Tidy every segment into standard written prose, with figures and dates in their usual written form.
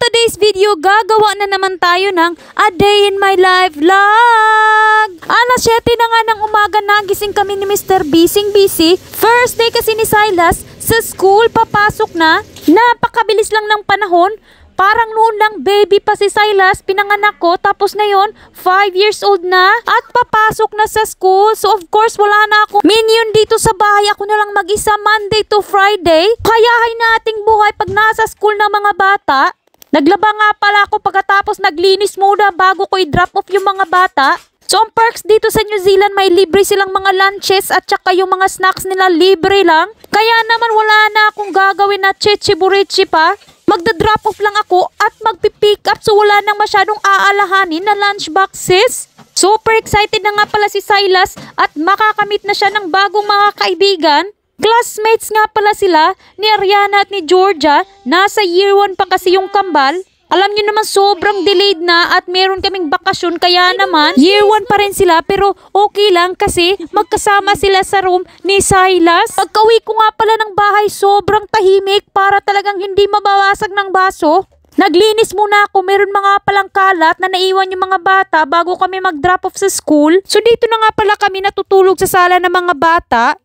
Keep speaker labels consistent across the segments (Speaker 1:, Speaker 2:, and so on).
Speaker 1: today's video, gagawa na naman tayo ng A Day in My Life vlog. Alas 7 na nga ng umaga, nagising kami ni Mr. Busy. First day kasi ni Silas sa school, papasok na. Napakabilis lang ng panahon. Parang noon lang baby pa si Silas, pinanganak ko, tapos ngayon 5 years old na at papasok na sa school. So of course wala na ako minion dito sa bahay, ako na lang mag-isa Monday to Friday. Kayahay na ating buhay pag nasa school ng mga bata. Naglaba nga pala ako pagkatapos naglinis muna bago ko i-drop off yung mga bata. So ang perks dito sa New Zealand, may libre silang mga lunches at saka yung mga snacks nila libre lang. Kaya naman wala na akong gagawin na chechi-burichi pa. Magda-drop off lang ako at magpipick up, so wala nang masyadong aalahanin na lunch boxes. Super excited na nga pala si Silas at makakamit na siya ng bagong mga kaibigan. Classmates nga pala sila ni Ariana at ni Georgia. Nasa year 1 pa kasi yung kambal. Alam niyo naman sobrang delayed na at meron kaming bakasyon, kaya naman year 1 pa rin sila, pero okay lang kasi magkasama sila sa room ni Silas. Pagka-uwi ko nga pala ng bahay, sobrang tahimik para talagang hindi mabawasag ng baso. Naglinis muna ako, meron mga palang kalat na naiwan yung mga bata bago kami mag-drop off sa school. So dito na nga pala kami natutulog sa sala ng mga bata.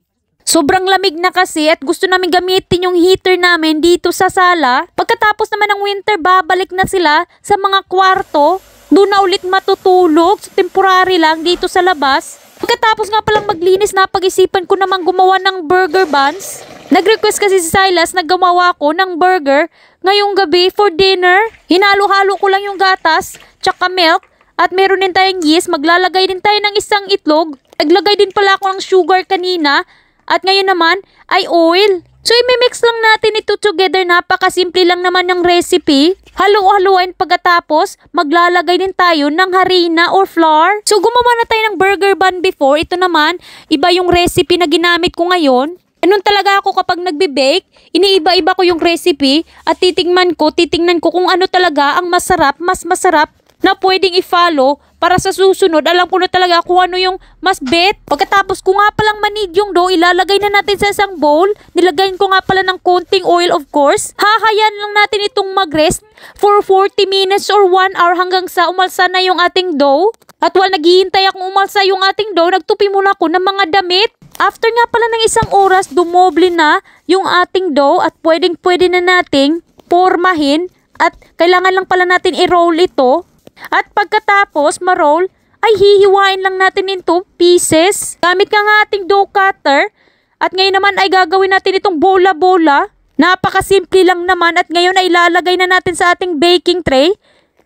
Speaker 1: Sobrang lamig na kasi at gusto namin gamitin yung heater namin dito sa sala. Pagkatapos naman ng winter, babalik na sila sa mga kwarto. Doon na ulit matutulog, so temporary lang dito sa labas. Pagkatapos nga palang maglinis, napag-isipan ko naman gumawa ng burger buns. Nag-request kasi si Silas na gumawa ko ng burger ngayong gabi for dinner. Hinalo-halo ko lang yung gatas, tsaka milk, at meron din tayong yeast. Maglalagay din tayo ng isang itlog. Naglagay din pala ako ng sugar kanina. At ngayon naman ay oil. So imimix lang natin ito together. Napakasimple lang naman ng recipe. Halo-haloin pagkatapos maglalagay din tayo ng harina or flour. So gumawa na tayo ng burger bun before. Ito naman, iba yung recipe na ginamit ko ngayon. Ganun talaga ako kapag nagbe-bake. Iniiba-iba ko yung recipe at titingnan ko kung ano talaga ang masarap, mas masarap na pwedeng i-follow para sa susunod. Alam ko na talaga kung ano yung mas bet. Pagkatapos ko nga palang manig yung dough, ilalagay na natin sa isang bowl. Nilagayin ko nga pala ng konting oil, of course. Hahayaan lang natin itong mag-rest for 40 minutes or 1 hour hanggang sa umalsa na yung ating dough. At while naghihintay akong umalsa yung ating dough, nagtupi muna ako ng mga damit. After nga pala ng isang oras, dumoble na yung ating dough at pwede na nating pormahin. At kailangan lang pala natin i-roll ito. At pagkatapos ma-roll, ay hihiwain lang natin into pieces. Gamit ka nga ating dough cutter. At ngayon naman ay gagawin natin itong bola-bola. Napakasimple lang naman at ngayon ay ilalagay na natin sa ating baking tray.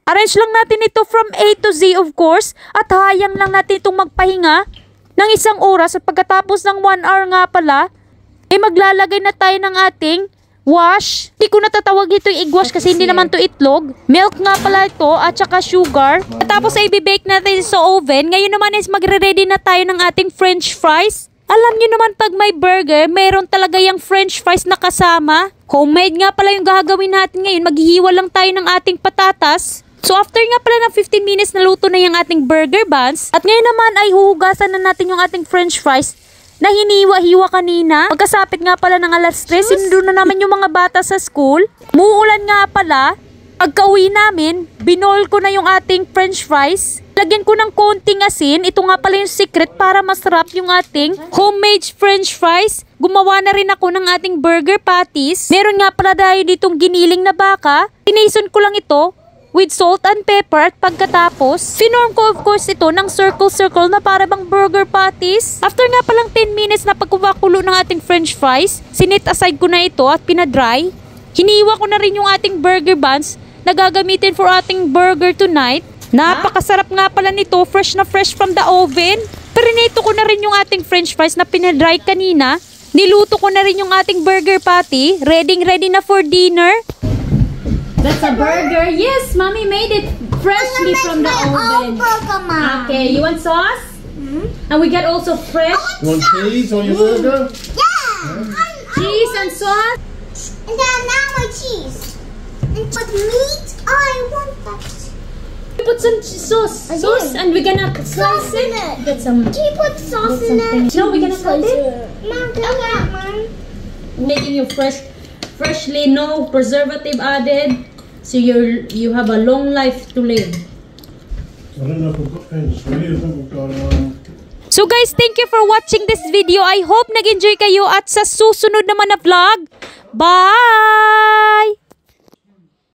Speaker 1: Arrange lang natin ito from A to Z, of course. At hayang lang natin itong magpahinga ng isang oras. At pagkatapos ng 1 hour nga pala, ay maglalagay na tayo ng ating wash. Hindi ko natatawag ito yung egg wash kasi hindi naman to itlog. Milk nga pala ito at saka sugar. At tapos ay bibake natin sa oven. Ngayon naman is magre-ready na tayo ng ating french fries. Alam nyo naman pag may burger, meron talaga yung french fries na kasama. Homemade nga pala yung gagawin natin ngayon. Maghihiwa lang tayo ng ating patatas. So after nga pala ng 15 minutes, naluto na yung ating burger buns. At ngayon naman ay huhugasan na natin yung ating french fries na hiniwa-hiwa kanina. Pagkasapit nga pala ng alas 3, sinundo na naman yung mga bata sa school. Muulan nga pala. Pagka-uwi namin, binol ko na yung ating french fries. Lagyan ko ng konting asin. Ito nga pala yung secret para masarap yung ating homemade french fries. Gumawa na rin ako ng ating burger patties. Meron nga pala tayo ditong giniling na baka. Tinison ko lang ito with salt and pepper at pagkatapos, finorm ko of course ito ng circle-circle na para bang burger patties. After nga palang 10 minutes na pagkukulo ng ating french fries, sinit aside ko na ito at pinadry. Hiniwa ko na rin yung ating burger buns na gagamitin for ating burger tonight. Napakasarap nga pala nito, fresh na fresh from the oven. Prinito ko na rin yung ating french fries na pinadry kanina. Niluto ko na rin yung ating burger patty. Ready na for dinner.
Speaker 2: That's a burger. Yes, mommy made it freshly from the oven. Okay, you want sauce? And we got also fresh.
Speaker 3: You want cheese on your burger?
Speaker 4: Yeah.
Speaker 2: Cheese and sauce.
Speaker 4: And then now my cheese. And put meat. I want that.
Speaker 2: We put some sauce. Sauce, and we're gonna slice it. Get some.
Speaker 4: Do you put sauce in it?
Speaker 2: No, we're gonna cut it.
Speaker 4: Mom, do that, Mom.
Speaker 2: Making you freshly, no preservative added. So you have a long life to live.
Speaker 3: I don't know if we've got pens. We need to think we've got
Speaker 1: So guys, thank you for watching this video. I hope nag-enjoy kayo at sa susunod naman na vlog. Bye!